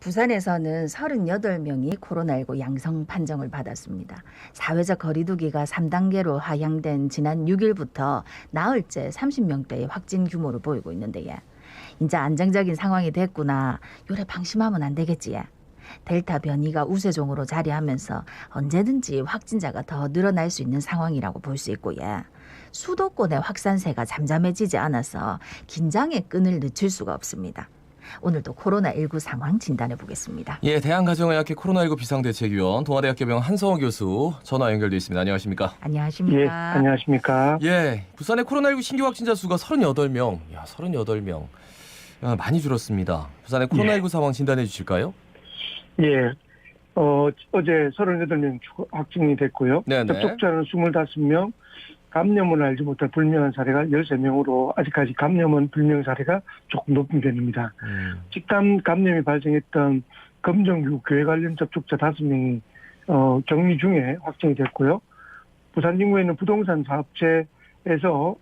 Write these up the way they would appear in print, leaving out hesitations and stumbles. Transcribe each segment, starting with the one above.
부산에서는 38명이 코로나19 양성 판정을 받았습니다. 사회적 거리두기가 3단계로 하향된 지난 6일부터 나흘째 30명대의 확진 규모를 보이고 있는데 이제 안정적인 상황이 됐구나. 요래 방심하면 안 되겠지. 델타 변이가 우세종으로 자리하면서 언제든지 확진자가 더 늘어날 수 있는 상황이라고 볼 수 있고 수도권의 확산세가 잠잠해지지 않아서 긴장의 끈을 늦출 수가 없습니다. 오늘도 코로나19 상황 진단해 보겠습니다. 예, 대한가정의학회 코로나19 비상대책위원 동아대학교병원 한성호 교수 전화 연결돼 있습니다. 안녕하십니까? 안녕하십니까? 예, 안녕하십니까? 예, 부산의 코로나19 신규 확진자 수가 38명. 야, 38명. 많이 줄었습니다. 부산의 코로나19 상황 진단해 주실까요? 예, 어제 38명 확진이 됐고요. 네네. 접촉자는 25명, 감염을 알지 못한 불명한 사례가 13명으로 아직까지 감염은 불명 사례가 조금 높은 편입니다. 집단 감염이 발생했던 검정규 교회 관련 접촉자 5명이 격리 중에 확진이 됐고요. 부산 진구에 있는 부동산 사업체에서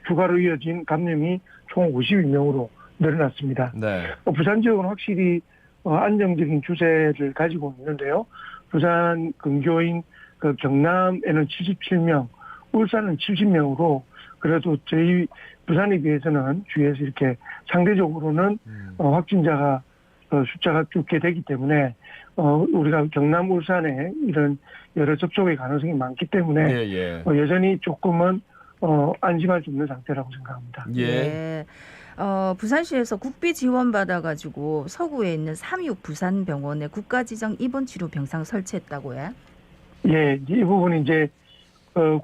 추가로 이어진 감염이 총 52명으로 늘어났습니다. 네. 부산 지역은 확실히 안정적인 추세를 가지고 있는데요. 부산 근교인 경남에는 77명, 울산은 70명으로 그래도 저희 부산에 비해서는 주위에서 이렇게 상대적으로는 확진자가 숫자가 줄게 되기 때문에 우리가 경남, 울산에 이런 여러 접촉의 가능성이 많기 때문에 여전히 조금은 안심할 수 없는 상태라고 생각합니다. 예. 부산시에서 국비 지원 받아가지고 서구에 있는 366 부산병원에 국가지정 입원치료 병상 설치했다고요? 예, 이 부분이 이제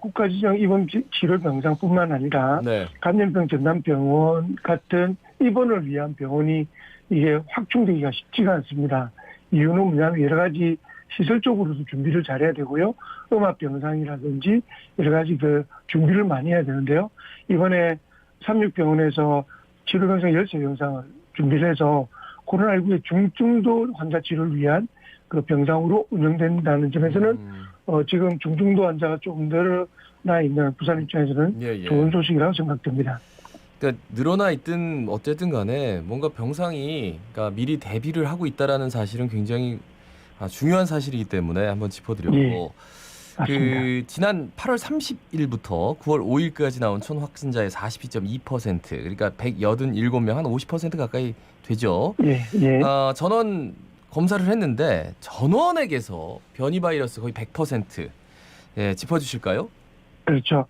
국가지정 입원 치료 병상뿐만 아니라 감염병 전담병원 같은 입원을 위한 병원이 이게 확충되기가 쉽지가 않습니다. 이유는 뭐냐면 여러 가지 시설적으로도 준비를 잘해야 되고요. 음압 병상이라든지 여러 가지 준비를 많이 해야 되는데요. 이번에 36병원에서 치료 병상 13병상을 준비를 해서 코로나19의 중증도 환자 치료를 위한 그 병상으로 운영된다는 점에서는 지금 중증도 환자가 조금 늘어나 있는 부산 입장에서는 좋은 소식이라고 생각됩니다. 그러니까 늘어나 있든 어쨌든 간에 뭔가 병상이 그러니까 미리 대비를 하고 있다라는 사실은 굉장히 중요한 사실이기 때문에 한번 짚어드렸고 지난 8월 30일부터 9월 5일까지 나온 총 확진자의 42.2% 그러니까 187명 한 50% 가까이 되죠. 전원 검사를 했는데 전원에게서 변이 바이러스 거의 100% 짚어주실까요? 그렇죠.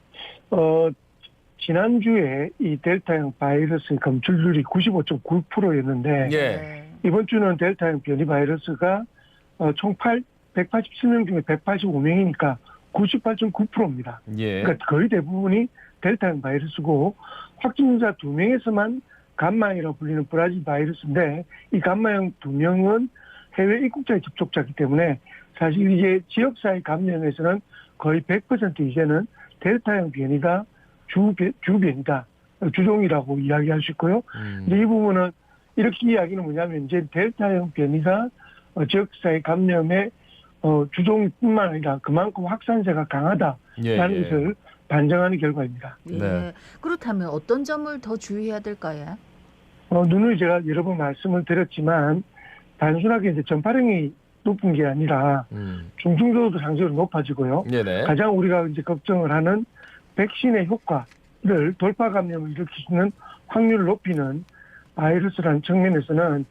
지난주에 이 델타형 바이러스 검출률이 95.9%였는데 이번 주는 델타형 변이 바이러스가 총 187명 중에 185명이니까 98.9%입니다. 그러니까 거의 대부분이 델타형 바이러스고 확진자 2명에서만 감마형이라고 불리는 브라질 바이러스인데 이 감마형 2명은 해외 입국자의 접촉자이기 때문에 사실 이제 지역사회 감염에서는 거의 100% 이제는 델타형 변이가 주변이다, 주종이라고 이야기할 수 있고요. 근데 이 부분은 이렇게 이야기는 뭐냐면 이제 델타형 변이가 지역사회 감염의 주종뿐만 아니라 그만큼 확산세가 강하다라는 것을 반증하는 결과입니다. 그렇다면 어떤 점을 더 주의해야 될까요? 누누이 제가 여러 번 말씀을 드렸지만 단순하게 이제 전파력이 높은 게 아니라 중증도도 상대적으로 높아지고요. 가장 우리가 이제 걱정을 하는 백신의 효과를 돌파 감염을 일으킬 수 있는 확률을 높이는 바이러스라는 측면에서는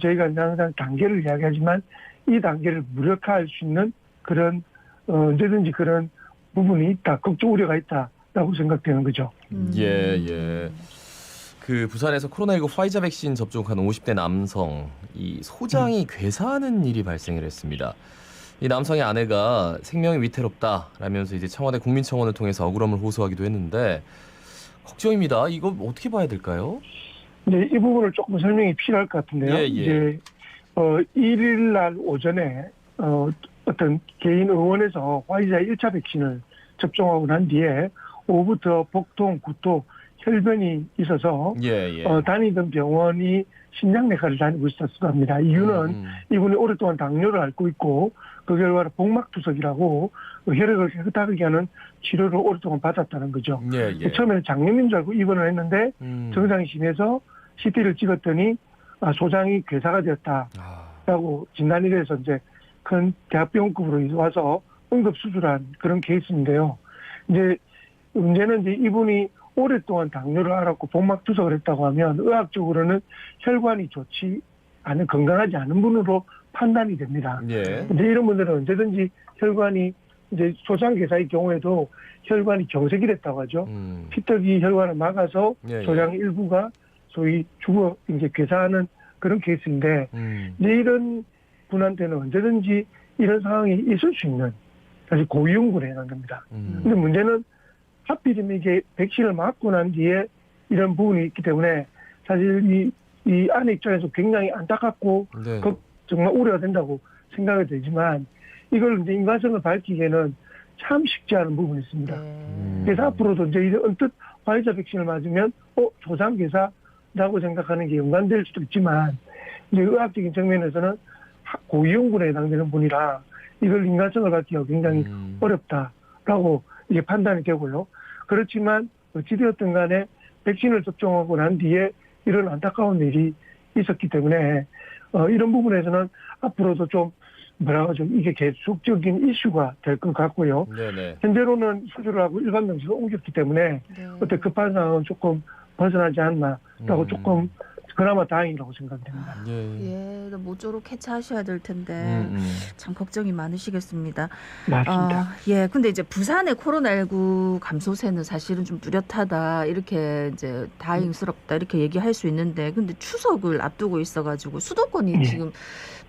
저희가 항상 단계를 이야기하지만 이 단계를 무력화할 수 있는 그런 언제든지 그런 부분이 있다, 걱정 우려가 있다라고 생각되는 거죠. 그 부산에서 코로나19 화이자 백신 접종한 50대 남성 이 소장이 괴사하는 일이 발생을 했습니다. 이 남성의 아내가 생명이 위태롭다라면서 이제 청와대 국민청원을 통해서 억울함을 호소하기도 했는데 걱정입니다. 이거 어떻게 봐야 될까요? 네, 이 부분을 조금 설명이 필요할 것 같은데요. 이제 1일 날 오전에 어떤 개인 의원에서 화이자 1차 백신을 접종하고 난 뒤에 오후부터 복통, 구토, 혈변이 있어서 다니던 병원이 신장내과를 다니고 있었다고 합니다. 이유는 이분이 오랫동안 당뇨를 앓고 있고 그 결과로 복막투석이라고 혈액을 깨끗하게 하는 치료를 오랫동안 받았다는 거죠. 처음에는 장염인 줄 알고 입원을 했는데 증상이 심해서 CT를 찍었더니 소장이 괴사가 되었다라고 진단이 돼서 이제 큰 대학병원급으로 와서 응급 수술한 그런 케이스인데요. 이제 문제는 이제 이분이 오랫동안 당뇨를 앓았고 복막 투석을 했다고 하면 의학적으로는 혈관이 좋지 않은 건강하지 않은 분으로 판단이 됩니다. 예. 근데 이런 분들은 언제든지 혈관이 이제 소장괴사의 경우에도 혈관이 경색이 됐다고 하죠. 피떡이 혈관을 막아서 예, 예. 소장 일부가 소위 죽어 이제 괴사하는 그런 케이스인데 이제 이런 분한테는 언제든지 이런 상황이 있을 수 있는 사실 고위험군에 해당됩니다 근데 문제는 하필이면 이게 백신을 맞고 난 뒤에 이런 부분이 있기 때문에 사실 이 아내 입장에서 굉장히 안타깝고 네. 정말 우려가 된다고 생각이 되지만 이걸 이제 인과성을 밝히기에는 참 쉽지 않은 부분이 있습니다. 그래서 앞으로도 이제 언뜻 화이자 백신을 맞으면 조장괴사라고 생각하는 게 연관될 수도 있지만 이제 의학적인 측면에서는 고위험군에 해당되는 분이라 이걸 인과성을 밝기가 굉장히 어렵다라고 이게 판단이 되고요. 그렇지만 어찌되었든 간에 백신을 접종하고 난 뒤에 이런 안타까운 일이 있었기 때문에 이런 부분에서는 앞으로도 좀 이게 계속적인 이슈가 될 것 같고요. 네네. 현재로는 수술을 하고 일반 병실로 옮겼기 때문에 어떤 급한 상황은 조금 벗어나지 않나라고 조금 그나마 다행이라고 생각됩니다. 예, 모쪼록 해체하셔야 될 텐데 참 걱정이 많으시겠습니다. 맞습니다. 예, 근데 이제 부산의 코로나19 감소세는 사실은 좀 뚜렷하다 이렇게 이제 다행스럽다 이렇게 얘기할 수 있는데, 근데 추석을 앞두고 있어가지고 수도권이 지금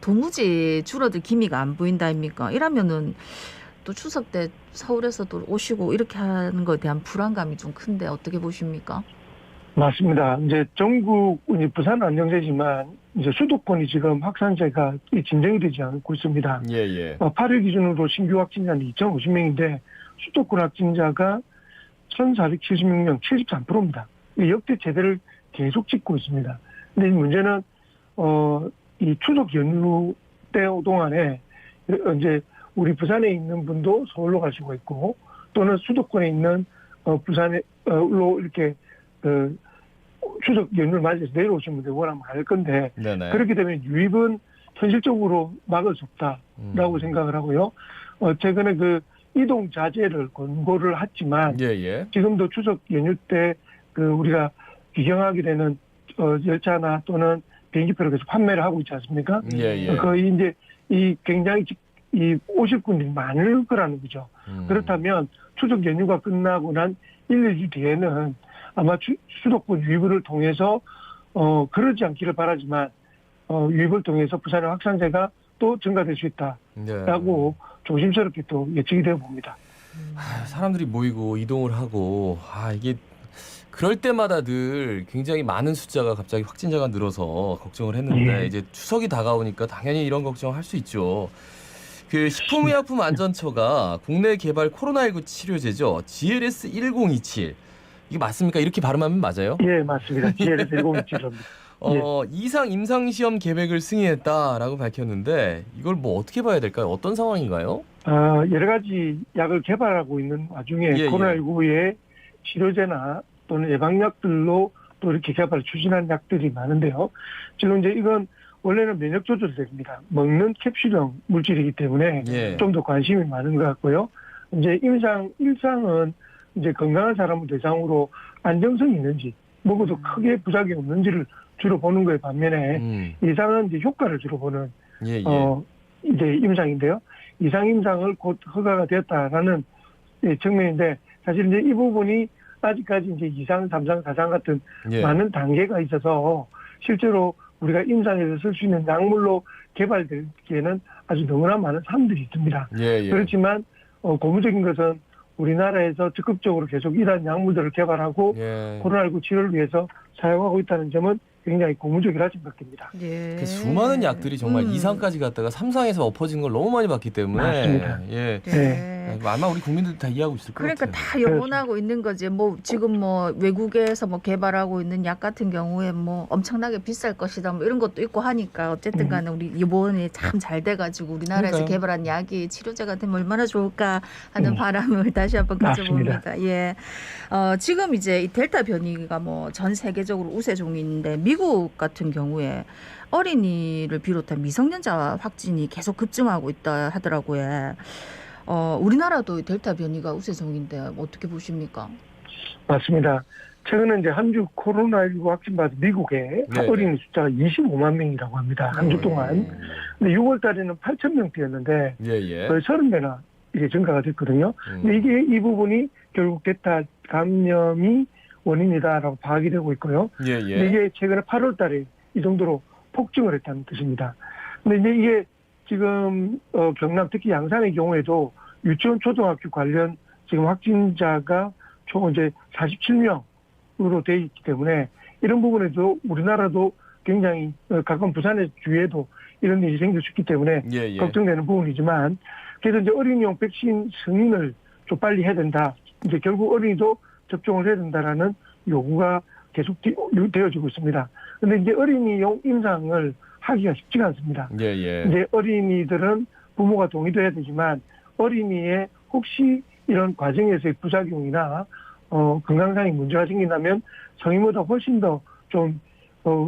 도무지 줄어들 기미가 안 보인다 아닙니까? 이러면은 또 추석 때 서울에서도 오시고 이렇게 하는 것에 대한 불안감이 좀 큰데 어떻게 보십니까? 맞습니다. 이제 전국, 이제 부산은 안정세지만, 이제 수도권이 지금 확산세가 진정이 되지 않고 있습니다. 예. 8일 기준으로 신규 확진자는 2,050명인데, 수도권 확진자가 1,476명, 73%입니다. 역대 최대를 계속 찍고 있습니다. 근데 이 문제는, 이 추석 연휴 때 동안에, 이제 우리 부산에 있는 분도 서울로 갈 수가 있고, 또는 수도권에 있는, 부산으로 이렇게, 추석 연휴를 맞이해서 내려오신 분들이 워낙 많을 건데 네네. 그렇게 되면 유입은 현실적으로 막을 수 없다라고 생각을 하고요. 최근에 그 이동 자제를 권고를 했지만 예. 지금도 추석 연휴 때 그 우리가 비경하게 되는 열차나 또는 비행기표를 계속 판매를 하고 있지 않습니까? 예. 거의 이제 이 굉장히 이 오실 분들이 많을 거라는 거죠. 그렇다면 추석 연휴가 끝나고 난 1-2주 뒤에는 아마 수도권 유입을 통해서 그러지 않기를 바라지만 유입을 통해서 부산의 확산세가 또 증가될 수 있다라고 조심스럽게 또 예측이 되어 봅니다. 사람들이 모이고 이동을 하고 이게 그럴 때마다 늘 굉장히 많은 숫자가 갑자기 확진자가 늘어서 걱정을 했는데 이제 추석이 다가오니까 당연히 이런 걱정할 수 있죠. 그 식품의약품안전처가 국내 개발 코로나19 치료제죠. GLS1027 이게 맞습니까? 이렇게 발음하면 맞아요? 예, 맞습니다. GLS1027입니다. 이상 임상시험 계획을 승인했다라고 밝혔는데 이걸 뭐 어떻게 봐야 될까요? 어떤 상황인가요? 여러 가지 약을 개발하고 있는 와중에 예. 코로나19의 치료제나 또는 예방약들로 또 이렇게 개발 추진한 약들이 많은데요. 지금 이제 이건 원래는 면역 조절제입니다. 먹는 캡슐형 물질이기 때문에 좀 더 관심이 많은 것 같고요. 이제 일상은 이제 건강한 사람을 대상으로 안정성이 있는지, 먹어도 크게 부작용이 없는지를 주로 보는 거에 반면에 이상은 이제 효과를 주로 보는 이제 임상인데요. 이상 임상을 곧 허가가 되었다라는 측면인데 사실 이제 이 부분이 아직까지 이제 2상, 3상, 4상 같은 많은 단계가 있어서 실제로 우리가 임상에서 쓸 수 있는 약물로 개발되기에는 아주 너무나 많은 사람들이 있습니다. 그렇지만 고무적인 것은 우리나라에서 적극적으로 계속 이러한 약물들을 개발하고 코로나19 치료를 위해서 사용하고 있다는 점은 굉장히 고무적이라 생각됩니다. 그 수많은 약들이 정말 2상까지 갔다가 3상에서 엎어진 걸 너무 많이 봤기 때문에 맞습니다. 아마 우리 국민들도 다 이해하고 있을 것 그러니까 같아요. 다 염원하고 있는 거지. 뭐 지금 뭐 외국에서 뭐 개발하고 있는 약 같은 경우에 뭐 엄청나게 비쌀 것이다. 뭐 이런 것도 있고 하니까 어쨌든 간에 우리 이번에 참 잘 돼가지고 우리나라에서 그러니까요. 개발한 약이 치료제가 되면 얼마나 좋을까 하는 바람을 다시 한번 가져봅니다. 예. 지금 이제 이 델타 변이가 뭐 전 세계적으로 우세종인데 미국 같은 경우에 어린이를 비롯한 미성년자 확진이 계속 급증하고 있다 하더라고요. 우리나라도 델타 변이가 우세종인데 어떻게 보십니까? 맞습니다. 최근에 이제 한 주 코로나19 확진 받은 미국의 네. 어린이 숫자가 25만 명이라고 합니다. 한 주 동안. 근데 6월 달에는 8천 명대였는데 예. 거의 30배나 이게 증가가 됐거든요. 근데 이게 이 부분이 결국 델타 감염이 원인이다라고 파악이 되고 있고요. 근데 이게 최근에 8월 달에 이 정도로 폭증을 했다는 뜻입니다. 근데 이제 이게 지금 경남 특히 양산의 경우에도 유치원 초등학교 관련 지금 확진자가 총 이제 47명으로 돼 있기 때문에 이런 부분에도 우리나라도 굉장히 가까운 부산의 주위에도 이런 일이 생길 수 있기 때문에 걱정되는 부분이지만 그래서 이제 어린이용 백신 승인을 좀 빨리 해야 된다. 이제 결국 어린이도 접종을 해야 된다라는 요구가 계속 되어지고 있습니다. 그런데 이제 어린이용 임상을 하기가 쉽지가 않습니다. 이제 어린이들은 부모가 동의도 해야 되지만 어린이의 혹시 이런 과정에서의 부작용이나 건강상의 문제가 생긴다면 성인보다 훨씬 더 좀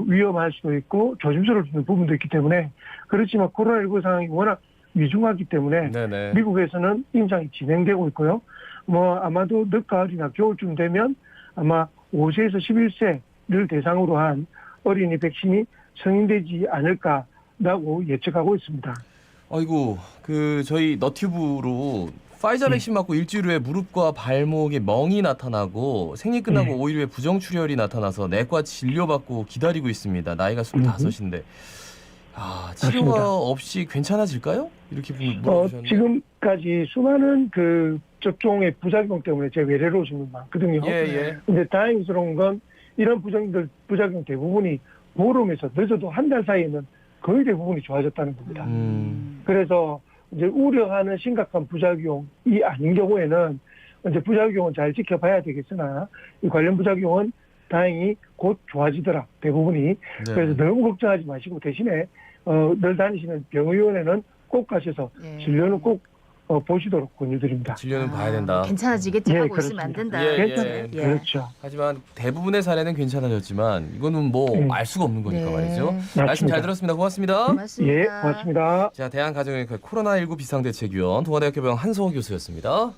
위험할 수도 있고 조심스러울 수 있는 부분도 있기 때문에 그렇지만 코로나19 상황이 워낙 위중하기 때문에 미국에서는 임상이 진행되고 있고요. 뭐 아마도 늦가을이나 겨울쯤 되면 아마 5세에서 11세를 대상으로 한 어린이 백신이 승인되지 않을까라고 예측하고 있습니다. 아이고, 저희 너튜브로 파이자 백신 맞고 일주일 후에 무릎과 발목에 멍이 나타나고 생리 끝나고 5일 후에 부정출혈이 나타나서 내과 진료받고 기다리고 있습니다. 나이가 25인데. 치료가 맞습니다. 없이 괜찮아질까요? 이렇게 물어보셨는데. 지금까지 수많은 접종의 부작용 때문에 제 외래로 오신 분 많거든요. 근데 다행스러운 건 이런 부작용 대부분이 보름에서 늦어도 한 달 사이에는 거의 대부분이 좋아졌다는 겁니다. 그래서 이제 우려하는 심각한 부작용이 아닌 경우에는 이제 부작용은 잘 지켜봐야 되겠으나 이 관련 부작용은 다행히 곧 좋아지더라 대부분이. 그래서 너무 걱정하지 마시고 대신에 늘 다니시는 병의원에는 꼭 가셔서 진료는 꼭 보시도록 권유드립니다. 진료는 봐야 된다. 괜찮아지겠지 하고 있으면 안 된다. 그렇죠. 하지만 대부분의 사례는 괜찮아졌지만 이거는 뭐 알 수가 없는 거니까 말이죠. 맞습니다. 말씀 잘 들었습니다. 고맙습니다. 고맙습니다. 고맙습니다. 자, 대한가정의학회 코로나19 비상대책위원 동아대학교 병원 한성호 교수였습니다.